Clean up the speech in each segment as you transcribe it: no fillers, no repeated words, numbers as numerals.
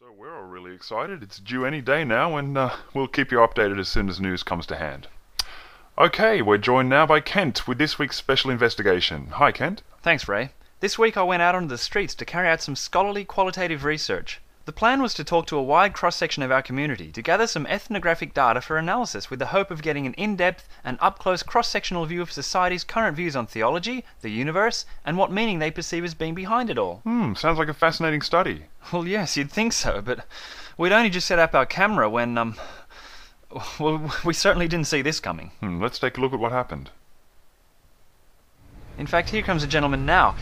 So we're all really excited. It's due any day now, and we'll keep you updated as soon as news comes to hand. Okay, we're joined now by Kent with this week's special investigation. Hi, Kent. Thanks, Ray. This week I went out onto the streets to carry out some scholarly qualitative research. The plan was to talk to a wide cross-section of our community to gather some ethnographic data for analysis with the hope of getting an in-depth and up-close cross-sectional view of society's current views on theology, the universe, and what meaning they perceive as being behind it all. Sounds like a fascinating study. Well, yes, you'd think so, but we'd only just set up our camera when, well, we certainly didn't see this coming. Let's take a look at what happened. In fact, here comes a gentleman now.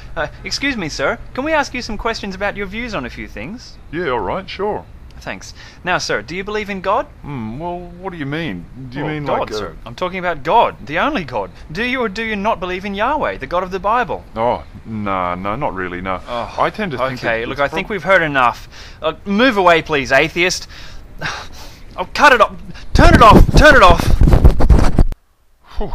Excuse me, sir. Can we ask you some questions about your views on a few things? Yeah, alright, sure. Thanks. Now, sir, do you believe in God? Well, what do you mean? Do you mean God, like... sir. I'm talking about God, the only God. Do you or do you not believe in Yahweh, the God of the Bible? Oh, no, not really, no. Oh, I tend to think okay, look, I think we've heard enough. Move away, please, atheist. Oh, cut it off. Turn it off. Turn it off.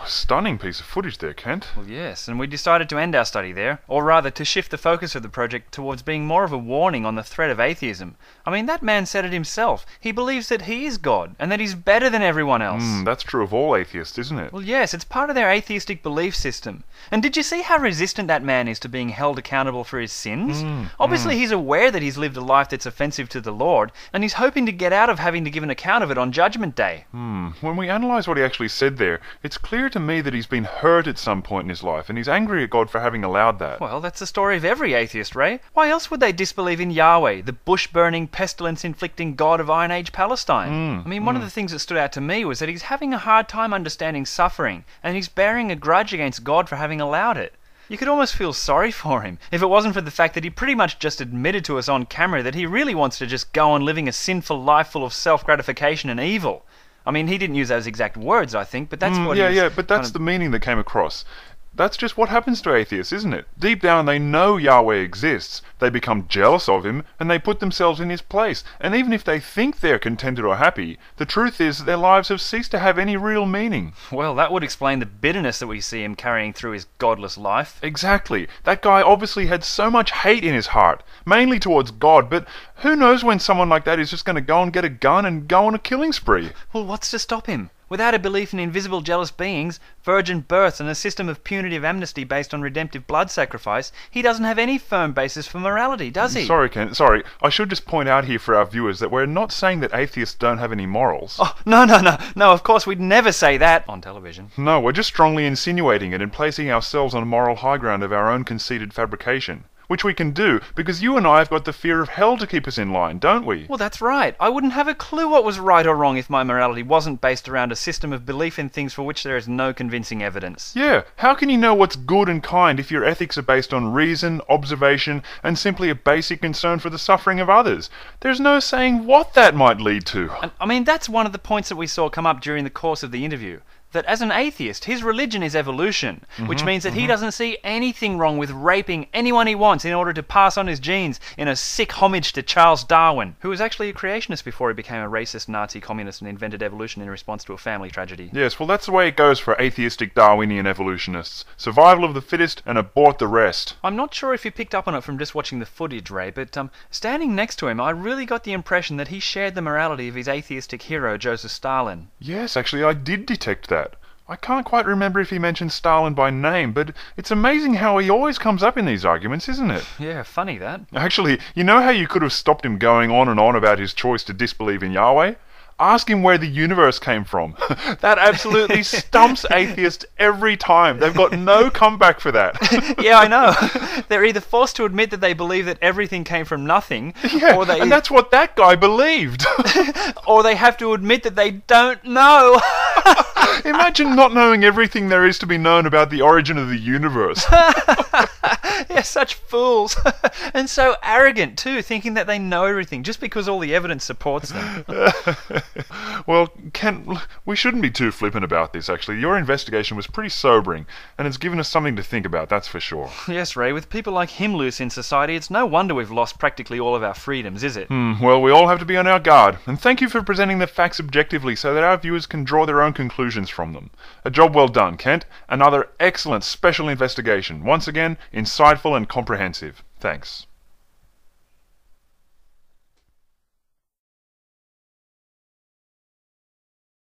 Stunning piece of footage there, Kent. Well, yes, and we decided to end our study there, or rather to shift the focus of the project towards being more of a warning on the threat of atheism. I mean, that man said it himself. He believes that he is God, and that he's better than everyone else. That's true of all atheists, isn't it? Well, yes, it's part of their atheistic belief system. And did you see how resistant that man is to being held accountable for his sins? Obviously, he's aware that he's lived a life that's offensive to the Lord, and he's hoping to get out of having to give an account of it on Judgment Day. When we analyse what he actually said there, it's clear to me that he's been hurt at some point in his life, and he's angry at God for having allowed that. Well, that's the story of every atheist, Ray. Why else would they disbelieve in Yahweh, the bush-burning, pestilence-inflicting God of Iron Age Palestine? I mean, one of the things that stood out to me was that he's having a hard time understanding suffering, and he's bearing a grudge against God for having allowed it. You could almost feel sorry for him, if it wasn't for the fact that he pretty much just admitted to us on camera that he really wants to just go on living a sinful life full of self-gratification and evil. I mean, he didn't use those exact words, I think, but that's what but that's the meaning that came across. That's just what happens to atheists, isn't it? Deep down they know Yahweh exists, they become jealous of him, and they put themselves in his place. And even if they think they're contented or happy, the truth is that their lives have ceased to have any real meaning. Well, that would explain the bitterness that we see him carrying through his godless life. Exactly. That guy obviously had so much hate in his heart, mainly towards God, but who knows when someone like that is just going to go and get a gun and go on a killing spree? Well, what's to stop him? Without a belief in invisible jealous beings, virgin births, and a system of punitive amnesty based on redemptive blood sacrifice, he doesn't have any firm basis for morality, does he? Sorry, Ken, sorry. I should just point out here for our viewers that we're not saying that atheists don't have any morals. Oh, no, of course we'd never say that on television. No, we're just strongly insinuating it and placing ourselves on a moral high ground of our own conceited fabrication. Which we can do, because you and I have got the fear of hell to keep us in line, don't we? Well, that's right. I wouldn't have a clue what was right or wrong if my morality wasn't based around a system of belief in things for which there is no convincing evidence. Yeah, how can you know what's good and kind if your ethics are based on reason, observation, and simply a basic concern for the suffering of others? There's no saying what that might lead to. And, I mean, that's one of the points that we saw come up during the course of the interview. That as an atheist, his religion is evolution, which means that he doesn't see anything wrong with raping anyone he wants in order to pass on his genes in a sick homage to Charles Darwin, who was actually a creationist before he became a racist Nazi communist and invented evolution in response to a family tragedy. Yes, well that's the way it goes for atheistic Darwinian evolutionists. Survival of the fittest and abort the rest. I'm not sure if you picked up on it from just watching the footage, Ray, but standing next to him, I really got the impression that he shared the morality of his atheistic hero, Joseph Stalin. Yes, actually I did detect that. I can't quite remember if he mentioned Stalin by name, but it's amazing how he always comes up in these arguments, isn't it? Yeah, funny that. Actually, you know how you could have stopped him going on and on about his choice to disbelieve in Yahweh? Ask him where the universe came from. That absolutely stumps atheists every time. They've got no comeback for that. Yeah, I know. They're either forced to admit that they believe that everything came from nothing, or and that's what that guy believed. Or they have to admit that they don't know. Imagine not knowing everything there is to be known about the origin of the universe. Yeah, such fools. And so arrogant too, thinking that they know everything just because all the evidence supports them. Well, Kent, we shouldn't be too flippant about this, actually. Your investigation was pretty sobering, and it's given us something to think about, that's for sure. Yes, Ray, with people like him loose in society, it's no wonder we've lost practically all of our freedoms, is it? Well, we all have to be on our guard, and thank you for presenting the facts objectively so that our viewers can draw their own conclusions from them. A job well done, Kent. Another excellent special investigation. Once again, insightful and comprehensive. Thanks.